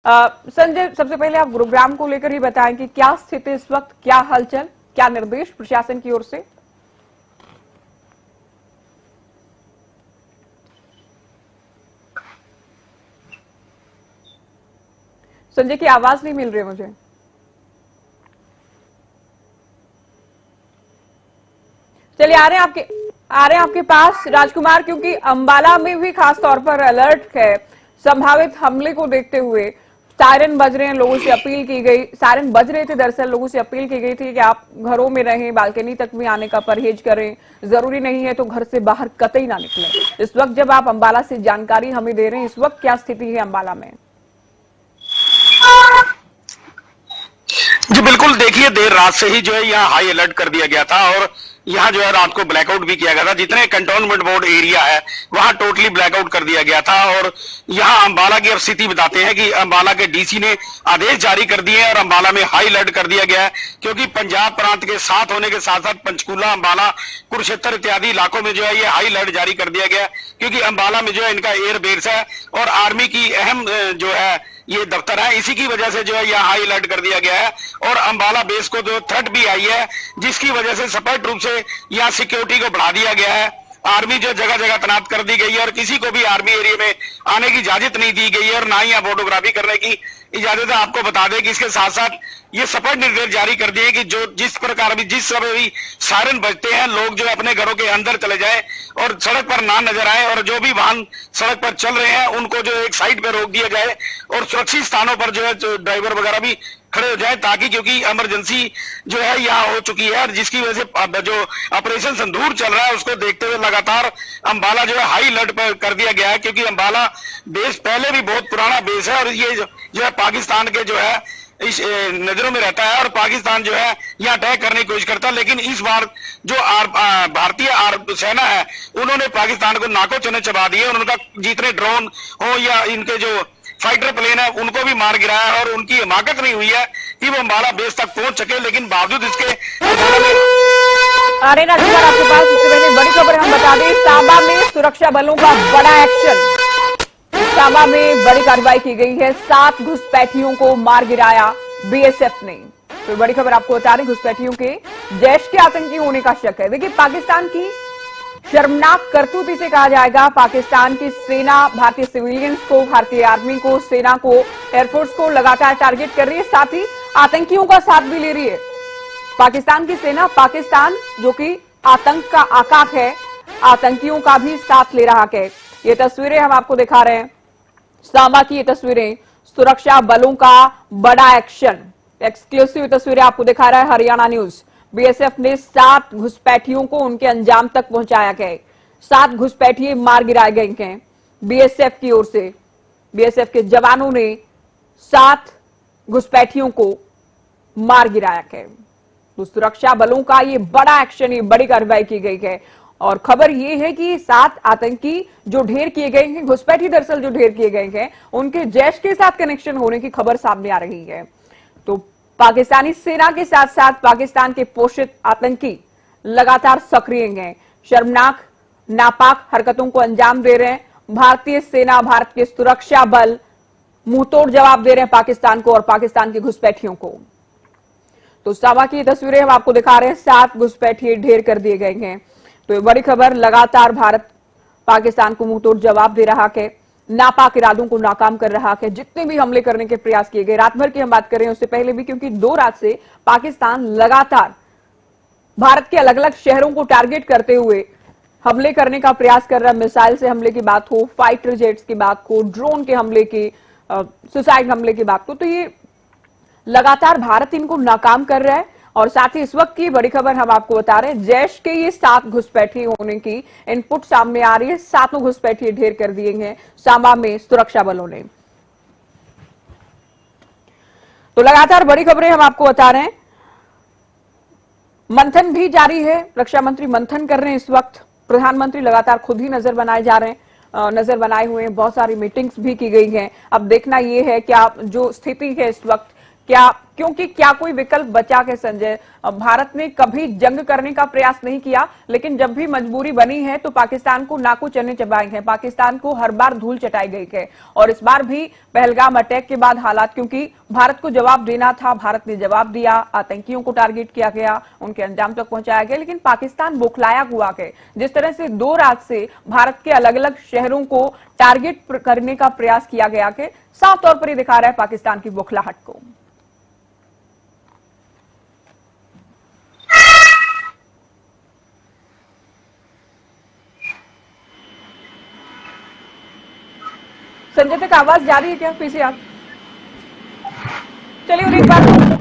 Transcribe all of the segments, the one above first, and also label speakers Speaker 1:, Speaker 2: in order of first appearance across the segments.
Speaker 1: संजय, सबसे पहले आप गुरुग्राम को लेकर ही बताएं कि क्या स्थिति इस वक्त, क्या हलचल, क्या निर्देश प्रशासन की ओर से। संजय की आवाज नहीं मिल रही मुझे। चलिए आ रहे हैं आपके पास राजकुमार, क्योंकि अंबाला में भी खास तौर पर अलर्ट है संभावित हमले को देखते हुए। सायरन बज रहे हैं, लोगों से अपील की गई, सायरन बज रहे थे दरअसल, लोगों से अपील की गई थी कि आप घरों में रहें, बालकनी तक भी आने का परहेज करें, जरूरी नहीं है तो घर से बाहर कतई ना निकलें। इस वक्त जब आप अंबाला से जानकारी हमें दे रहे हैं, इस वक्त क्या स्थिति है अंबाला में?
Speaker 2: जी बिल्कुल, देखिए देर रात से ही जो है यहाँ हाई अलर्ट कर दिया गया था और यहाँ जो है रात को ब्लैकआउट भी किया गया था। जितने कंटोनमेंट बोर्ड एरिया है वहां टोटली ब्लैकआउट कर दिया गया था। और यहाँ अंबाला की अब स्थिति बताते हैं कि अंबाला के डीसी ने आदेश जारी कर दिए और अंबाला में हाई अलर्ट कर दिया गया है, क्योंकि पंजाब प्रांत के साथ होने के साथ साथ पंचकूला, अंबाला, कुरुक्षेत्र इत्यादि इलाकों में जो है ये हाई अलर्ट जारी कर दिया गया है, क्योंकि अंबाला में जो है इनका एयर बेस है और आर्मी की अहम जो है ये दफ्तर है। इसी की वजह से जो है यह हाई अलर्ट कर दिया गया है और अंबाला बेस को जो थ्रेट भी आई है, जिसकी वजह से स्पष्ट रूप से यहाँ सिक्योरिटी को बढ़ा दिया गया है। आर्मी जो जगह जगह तैनात कर दी गई है और किसी को भी आर्मी एरिया में आने की इजाजत नहीं दी गई है और ना ही यहाँ फोटोग्राफी करने की इजाजत है। आपको बता दें कि इसके साथ साथ ये स्पष्ट निर्देश जारी कर दिए कि जो जिस प्रकार भी जिस समय भी सायरन बजते हैं, लोग जो अपने घरों के अंदर चले जाएं और सड़क पर ना नजर आए और जो भी वाहन सड़क पर चल रहे हैं उनको जो एक साइड पे रोक दिया जाए और सुरक्षित स्थानों पर जो है ड्राइवर वगैरह भी खड़े हो जाए, ताकि क्योंकि इमरजेंसी जो है यहाँ हो चुकी है और जिसकी वजह से जो ऑपरेशन संदूर चल रहा है उसको देखते हुए लगातार अंबाला जो है हाई अलर्ट पर कर दिया गया है, क्योंकि अंबाला बेस पहले भी बहुत पुराना बेस है और ये जो है पाकिस्तान के जो है इस नजरों में रहता है और पाकिस्तान जो है यहाँ अटैक करने की कोशिश करता है। लेकिन इस बार जो भारतीय सेना है उन्होंने पाकिस्तान को नाको चने चबा दिए और उनका जितने ड्रोन हो या इनके जो फाइटर प्लेन है उनको भी मार गिराया और उनकी हिमाकत नहीं हुई है कि वो अंबाला बेस तक पहुंच सके। लेकिन बावजूद इसके
Speaker 1: अरे राजकुमार, आपके पास सबसे पहले बड़ी खबर हम बता दें, सांबा में सुरक्षा बलों का बड़ा एक्शन। सांबा में बड़ी कार्रवाई की गई है, 7 घुसपैठियों को मार गिराया बीएसएफ ने। तो बड़ी खबर आपको बता रहे, घुसपैठियों के जैश के आतंकी होने का शक है। देखिए, पाकिस्तान की शर्मनाक करतूत इसे कहा जाएगा। पाकिस्तान की सेना भारतीय सिविलियंस को, भारतीय आर्मी को, सेना को, एयरफोर्स को लगातार टारगेट कर रही है, साथ ही आतंकियों का साथ भी ले रही है। पाकिस्तान की सेना, पाकिस्तान जो कि आतंक का आकाश है, आतंकियों का भी साथ ले रहा है। ये तस्वीरें हम आपको दिखा रहे हैं, सांबा की ये तस्वीरें, सुरक्षा बलों का बड़ा एक्शन, एक्सक्लूसिव तस्वीरें आपको दिखा रहा है हरियाणा न्यूज। बीएसएफ ने 7 घुसपैठियों को उनके अंजाम तक पहुंचाया गया। 7 घुसपैठिए मार गिराए गए हैं बीएसएफ की ओर से। बीएसएफ के जवानों ने 7 घुसपैठियों को मार गिराया है। तो सुरक्षा बलों का ये बड़ा एक्शन, ये बड़ी कार्रवाई की गई है। और खबर ये है कि 7 आतंकी जो ढेर किए गए हैं, घुसपैठी दरअसल जो ढेर किए गए हैं, उनके जैश के साथ कनेक्शन होने की खबर सामने आ रही है। तो पाकिस्तानी सेना के साथ साथ पाकिस्तान के पोषित आतंकी लगातार सक्रिय हैं, शर्मनाक नापाक हरकतों को अंजाम दे रहे हैं। भारतीय सेना, भारत के सुरक्षा बल मुंहतोड़ जवाब दे रहे हैं पाकिस्तान को और पाकिस्तान की घुसपैठियों को। तो सांबा की तस्वीरें हम आपको दिखा रहे हैं, 7 घुसपैठिए ढेर कर दिए गए हैं। तो ये बड़ी खबर, लगातार भारत पाकिस्तान को मुंहतोड़ जवाब दे रहा है, नापाक इरादों को नाकाम कर रहा है। जितने भी हमले करने के प्रयास किए गए, रात भर की हम बात कर रहे हैं, उससे पहले भी, क्योंकि 2 रात से पाकिस्तान लगातार भारत के अलग अलग शहरों को टारगेट करते हुए हमले करने का प्रयास कर रहा है। मिसाइल से हमले की बात हो, फाइटर जेट्स की बात हो, ड्रोन के हमले की, सुसाइड हमले की बात हो, तो ये लगातार भारत इनको नाकाम कर रहा है। और साथ ही इस वक्त की बड़ी खबर हम आपको बता रहे हैं, जैश के ये 7 घुसपैठी होने की इनपुट सामने आ रही है। 7 घुसपैठी ढेर कर दिए हैं सांबा में सुरक्षा बलों ने। तो लगातार बड़ी खबरें हम आपको बता रहे हैं। मंथन भी जारी है, रक्षा मंत्री मंथन कर रहे हैं इस वक्त। प्रधानमंत्री लगातार खुद ही नजर बनाए जा रहे हैं, नजर बनाए हुए हैं। बहुत सारी मीटिंग्स भी की गई हैं। अब देखना यह है कि आप जो स्थिति है इस वक्त, क्योंकि क्या कोई विकल्प बचा है संजय? भारत ने कभी जंग करने का प्रयास नहीं किया, लेकिन जब भी मजबूरी बनी है तो पाकिस्तान को नाकू चने चबाए हैं, पाकिस्तान को हर बार धूल चटाई गई है। और इस बार भी पहलगाम अटैक के बाद हालात, क्योंकि भारत को जवाब देना था, भारत ने जवाब दिया, आतंकियों को टारगेट किया गया, उनके अंजाम तक पहुंचाया गया, लेकिन पाकिस्तान बौखलाया हुआ है। जिस तरह से 2 रात से भारत के अलग अलग शहरों को टारगेट करने का प्रयास किया गया है, साफ तौर पर यह दिखा रहा है पाकिस्तान की बौखलाहट को। संजय तक आवाज जा रही है क्या? पीसीआर चलिए और एक बार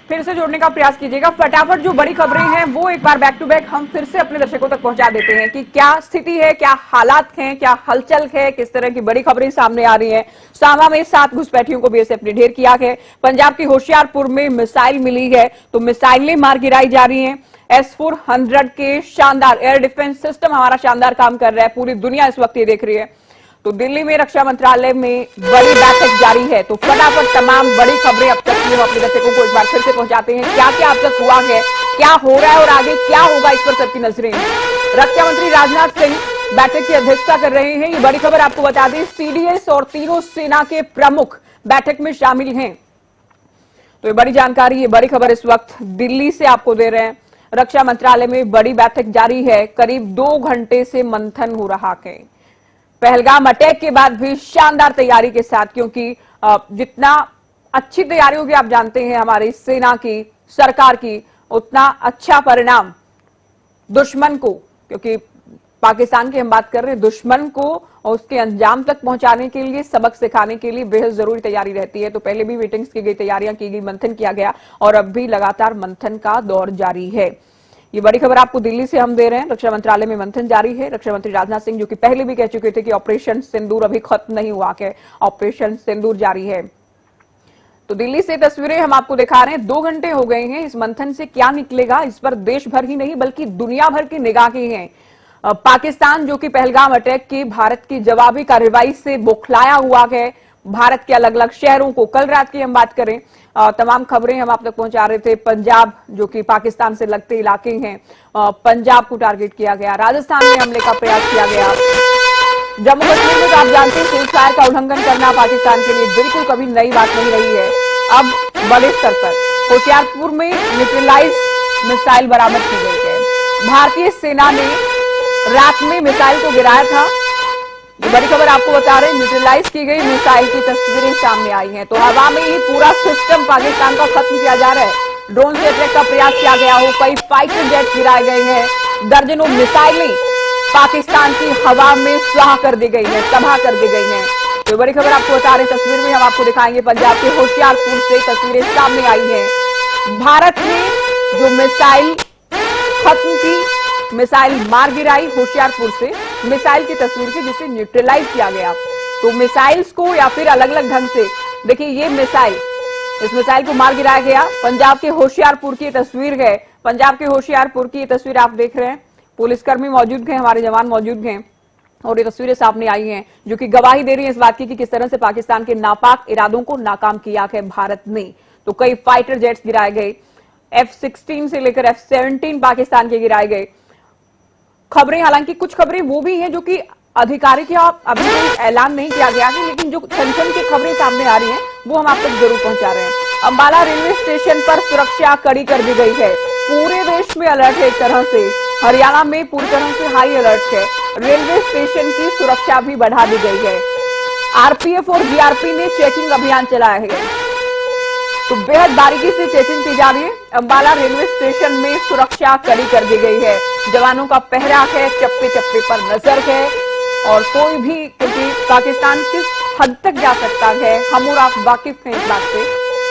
Speaker 1: फिर से जोड़ने का प्रयास कीजिएगा। फटाफट जो बड़ी खबरें हैं वो एक बार बैक टू बैक हम फिर से अपने दर्शकों तक पहुंचा देते हैं कि क्या स्थिति है, क्या हालात हैं, क्या हलचल है, किस तरह की बड़ी खबरें सामने आ रही हैं। सामा में 7 घुसपैठियों को बीएसएफ ने ढेर किया है। पंजाब के होशियारपुर में मिसाइल मिली है तो मिसाइलें मार गिराई जा रही हैं। S-400 के शानदार एयर डिफेंस सिस्टम हमारा शानदार काम कर रहा है, पूरी दुनिया इस वक्त ये देख रही है। तो दिल्ली में रक्षा मंत्रालय में बड़ी बैठक जारी है। तो फटाफट तमाम बड़ी खबरें अब तक की हम अपने दर्शकों को एक बार फिर से पहुंचाते हैं। क्या क्या अब तक हुआ है, क्या हो रहा है और आगे क्या होगा, इस पर सबकी नजरें। रक्षा मंत्री राजनाथ सिंह बैठक की अध्यक्षता कर रहे हैं। ये बड़ी खबर आपको बता दें, सीडीएस और तीनों सेना के प्रमुख बैठक में शामिल हैं। तो ये बड़ी जानकारी, ये बड़ी खबर इस वक्त दिल्ली से आपको दे रहे हैं। रक्षा मंत्रालय में बड़ी बैठक जारी है, करीब 2 घंटे से मंथन हो रहा है। पहलगाम अटैक के बाद भी शानदार तैयारी के साथ, क्योंकि जितना अच्छी तैयारी होगी आप जानते हैं हमारी सेना की, सरकार की, उतना अच्छा परिणाम दुश्मन को, क्योंकि पाकिस्तान की हम बात कर रहे हैं, दुश्मन को और उसके अंजाम तक पहुंचाने के लिए, सबक सिखाने के लिए बेहद जरूरी तैयारी रहती है। तो पहले भी मीटिंग्स की गई, तैयारियां की गई, मंथन किया गया और अब भी लगातार मंथन का दौर जारी है। ये बड़ी खबर आपको दिल्ली से हम दे रहे हैं। रक्षा मंत्रालय में मंथन जारी है। रक्षा मंत्री राजनाथ सिंह जो कि पहले भी कह चुके थे कि ऑपरेशन सिंदूर अभी खत्म नहीं हुआ है, ऑपरेशन सिंदूर जारी है। तो दिल्ली से तस्वीरें हम आपको दिखा रहे हैं। 2 घंटे हो गए हैं। इस मंथन से क्या निकलेगा, इस पर देश भर ही नहीं बल्कि दुनिया भर की निगाहें हैं। पाकिस्तान जो कि पहलगाम अटैक की भारत की जवाबी कार्रवाई से बौखलाया हुआ है। भारत के अलग अलग शहरों को, कल रात की हम बात करें, तमाम खबरें हम आप तक पहुंचा रहे थे। पंजाब जो कि पाकिस्तान से लगते इलाके हैं, पंजाब को टारगेट किया गया। राजस्थान में हमले का प्रयास किया गया। जम्मू कश्मीर में तो आप जानते हैं सीज़फायर का उल्लंघन करना पाकिस्तान के लिए बिल्कुल कभी नई बात नहीं रही है। अब बड़े स्तर पर होशियारपुर में न्यूट्रलाइज मिसाइल बरामद की गई है। भारतीय सेना ने रात में मिसाइल को गिराया था। ये बड़ी खबर आपको बता रहे हैं, न्यूट्रलाइज की गई मिसाइल की तस्वीरें सामने आई हैं। तो हवा में ही पूरा सिस्टम पाकिस्तान का खत्म किया जा रहा है। ड्रोन से अटैक का प्रयास किया गया हो, कई फाइटर जेट गिराए गए हैं, दर्जनों मिसाइलें पाकिस्तान की हवा में स्वाह कर दी गई है, तबाह कर दी गई है। तो बड़ी खबर आपको बता रहे हैं, तस्वीर में हम आपको दिखाएंगे। पंजाब के होशियारपुर से तस्वीरें सामने आई हैं। भारत ने जो मिसाइल खत्म की, मिसाइल मार गिराई होशियारपुर से, मिसाइल की तस्वीर की जिसे न्यूट्रलाइज किया गया। तो मिसाइल्स को या फिर अलग अलग ढंग से देखिए, ये मिसाइल, इस मिसाइल को मार गिराया गया। पंजाब के होशियारपुर की तस्वीर है, पंजाब के होशियारपुर की तस्वीर आप देख रहे हैं। पुलिसकर्मी मौजूद हैं, हमारे जवान मौजूद हैं और ये तस्वीरें सामने आई हैं जो कि गवाही दे रही है इस बात की कि किस तरह से पाकिस्तान के नापाक इरादों को नाकाम किया है भारत ने। तो कई फाइटर जेट्स गिराए गए, F-16 से लेकर F-17 पाकिस्तान के गिराए गए। खबरें, हालांकि कुछ खबरें वो भी हैं जो कि आधिकारिक या अभी कोई ऐलान नहीं किया गया है, लेकिन जो छन-छन की खबरें सामने आ रही हैं वो हम आप तक जरूर पहुंचा रहे हैं। अंबाला रेलवे स्टेशन पर सुरक्षा कड़ी कर दी गई है। पूरे देश में अलर्ट है एक तरह से, हरियाणा में पूरी तरह से हाई अलर्ट है। रेलवे स्टेशन की सुरक्षा भी बढ़ा दी गई है। आरपीएफ और जीआरपी ने चेकिंग अभियान चलाया है। तो बेहद बारीकी से चेकिंग की जा रही है। अंबाला रेलवे स्टेशन में सुरक्षा कड़ी कर दी गई है। जवानों का पहरा है, चप्पे चप्पे पर नजर है और कोई भी, क्योंकि पाकिस्तान किस हद तक जा सकता है हम और आप वाकिफ हैं इस बात से।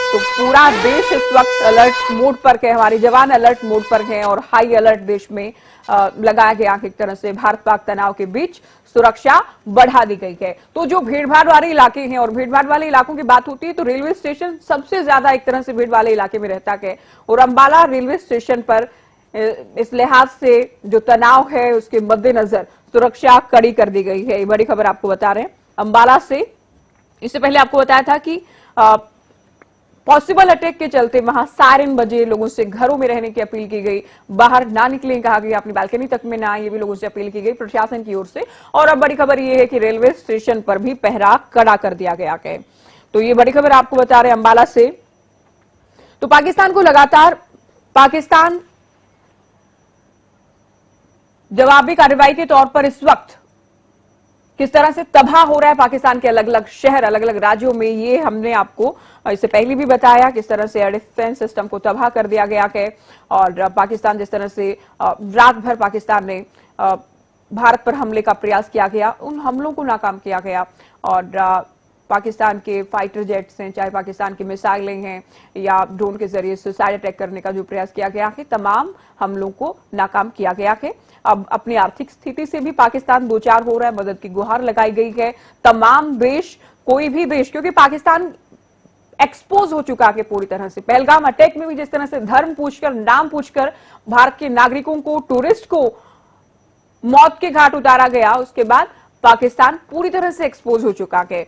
Speaker 1: तो पूरा देश इस वक्त अलर्ट मोड पर है, हमारे जवान अलर्ट मोड पर हैं और हाई अलर्ट देश में लगाया गया एक तरह से। भारत पाक तनाव के बीच सुरक्षा बढ़ा दी गई है। तो जो भीड़ भाड़ वाले इलाके हैं, और भीड़ भाड़ वाले इलाकों की बात होती है तो रेलवे स्टेशन सबसे ज्यादा एक तरह से भीड़ वाले इलाके में रहता है और अंबाला रेलवे स्टेशन पर इस लिहाज से जो तनाव है उसके मद्देनजर सुरक्षा कड़ी कर दी गई है। ये बड़ी खबर आपको बता रहे हैं अंबाला से। इससे पहले आपको बताया था कि पॉसिबल अटैक के चलते वहां सायरन बजे, लोगों से घरों में रहने की अपील की गई, बाहर ना निकलें कहा गया, अपनी बालकनी तक में ना आए, ये भी लोगों से अपील की गई प्रशासन की ओर से। और अब बड़ी खबर ये है कि रेलवे स्टेशन पर भी पहरा कड़ा कर दिया गया है। तो ये बड़ी खबर आपको बता रहे अंबाला से। तो पाकिस्तान को लगातार पाकिस्तान जवाबी कार्रवाई के तौर पर इस वक्त किस तरह से तबाह हो रहा है पाकिस्तान के अलग अलग शहर, अलग अलग राज्यों में, ये हमने आपको इससे पहले भी बताया किस तरह से एयर डिफेंस सिस्टम को तबाह कर दिया गया है। और पाकिस्तान जिस तरह से रात भर पाकिस्तान ने भारत पर हमले का प्रयास किया गया, उन हमलों को नाकाम किया गया। और पाकिस्तान के फाइटर जेट्स हैं, चाहे पाकिस्तान की मिसाइलें हैं या ड्रोन के जरिए सुसाइड अटैक करने का जो प्रयास किया गया है, तमाम हमलों को नाकाम किया गया है। अब अपनी आर्थिक स्थिति से भी पाकिस्तान दो चार हो रहा है, मदद की गुहार लगाई गई है। तमाम देश, कोई भी देश, क्योंकि पाकिस्तान एक्सपोज हो चुका है पूरी तरह से। पहलगाम अटैक में भी जिस तरह से धर्म पूछकर, नाम पूछकर भारत के नागरिकों को, टूरिस्ट को मौत के घाट उतारा गया, उसके बाद पाकिस्तान पूरी तरह से एक्सपोज हो चुका है।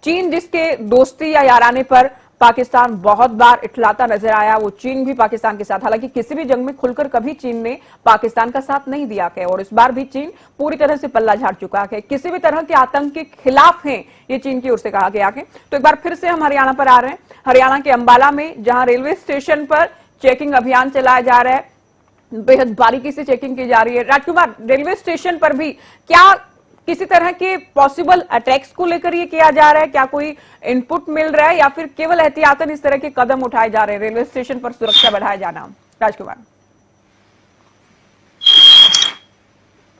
Speaker 1: चीन जिसके दोस्ती या याराने पर पाकिस्तान बहुत बार इठलाता नजर आया, वो चीन भी पाकिस्तान के साथ, हालांकि किसी भी जंग में खुलकर कभी चीन ने पाकिस्तान का साथ नहीं दिया है। और इस बार भी चीन पूरी तरह से पल्ला झाड़ चुका है, किसी भी तरह के आतंक के खिलाफ है, ये चीन की ओर से कहा गया है। तो एक बार फिर से हम हरियाणा पर आ रहे हैं। हरियाणा के अंबाला में जहां रेलवे स्टेशन पर चेकिंग अभियान चलाया जा रहा है, बेहद बारीकी से चेकिंग की जा रही है। राजकुमार, रेलवे स्टेशन पर भी क्या किसी तरह के पॉसिबल अटैक्स को लेकर ये किया जा रहा है? क्या कोई इनपुट मिल रहा है या फिर केवल एहतियातन इस तरह के कदम उठाए जा रहे हैं, रेलवे स्टेशन पर सुरक्षा बढ़ाया जाना? राजकुमार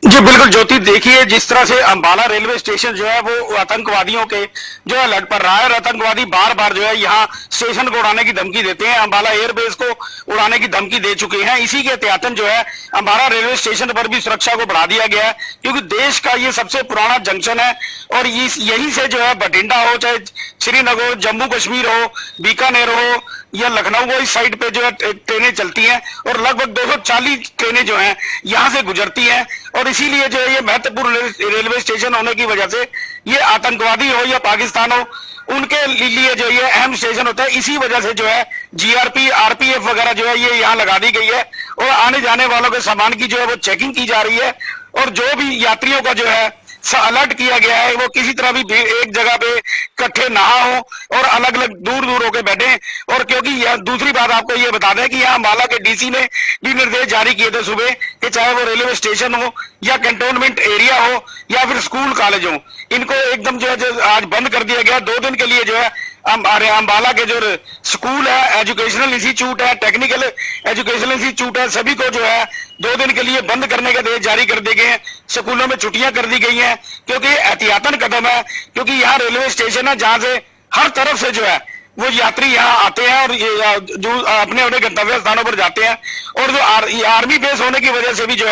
Speaker 2: जी बिल्कुल ज्योति, देखिए जिस तरह से अंबाला रेलवे स्टेशन जो है वो आतंकवादियों के जो है लट पर रहा है, और आतंकवादी बार बार जो है यहाँ स्टेशन को उड़ाने की धमकी देते हैं, अंबाला एयरबेस को उड़ाने की धमकी दे चुके हैं। इसी के एहतियातन जो है अंबाला रेलवे स्टेशन पर भी सुरक्षा को बढ़ा दिया गया है, क्योंकि देश का ये सबसे पुराना जंक्शन है। और यही से जो है बठिंडा हो, चाहे श्रीनगर हो, जम्मू कश्मीर हो, बीकानेर हो या लखनऊ हो, इस साइड पे जो है ट्रेनें चलती हैं, और लगभग 240 ट्रेनें जो हैं यहां से गुजरती हैं। और इसीलिए जो है ये महत्वपूर्ण रेलवे स्टेशन होने की वजह से ये आतंकवादी हो या पाकिस्तान हो, उनके लिए जो ये अहम स्टेशन होता है। इसी वजह से जो है जीआरपी, आरपीएफ वगैरह जो है ये यहाँ लगा दी गई है, और आने जाने वालों के सामान की जो है वो चेकिंग की जा रही है। और जो भी यात्रियों का जो है अलर्ट किया गया है, वो किसी तरह भी एक जगह पे इकट्ठे ना हो और अलग अलग दूर दूर होकर बैठे। और क्योंकि दूसरी बात आपको ये बता दें कि यहाँ अंबाला के डीसी ने भी निर्देश जारी किए थे सुबह कि चाहे वो रेलवे स्टेशन हो या कंटोनमेंट एरिया हो या फिर स्कूल कॉलेज हो, इनको एकदम जो है आज बंद कर दिया गया 2 दिन के लिए। जो है हमारे अंबाला के जो स्कूल है, एजुकेशनल इंस्टीट्यूट है, टेक्निकल एजुकेशनल इंस्टीट्यूट है, सभी को जो है 2 दिन के लिए बंद करने के आदेश जारी कर दिए गए हैं। स्कूलों में छुट्टियां कर दी गई हैं, क्योंकि एहतियातन कदम है, क्योंकि यहाँ रेलवे स्टेशन है जहां से हर तरफ से जो है वो यात्री यहाँ आते हैं और जो अपने अपने गंतव्य स्थानों पर जाते हैं। और जो आर्मी बेस होने की वजह से भी जो है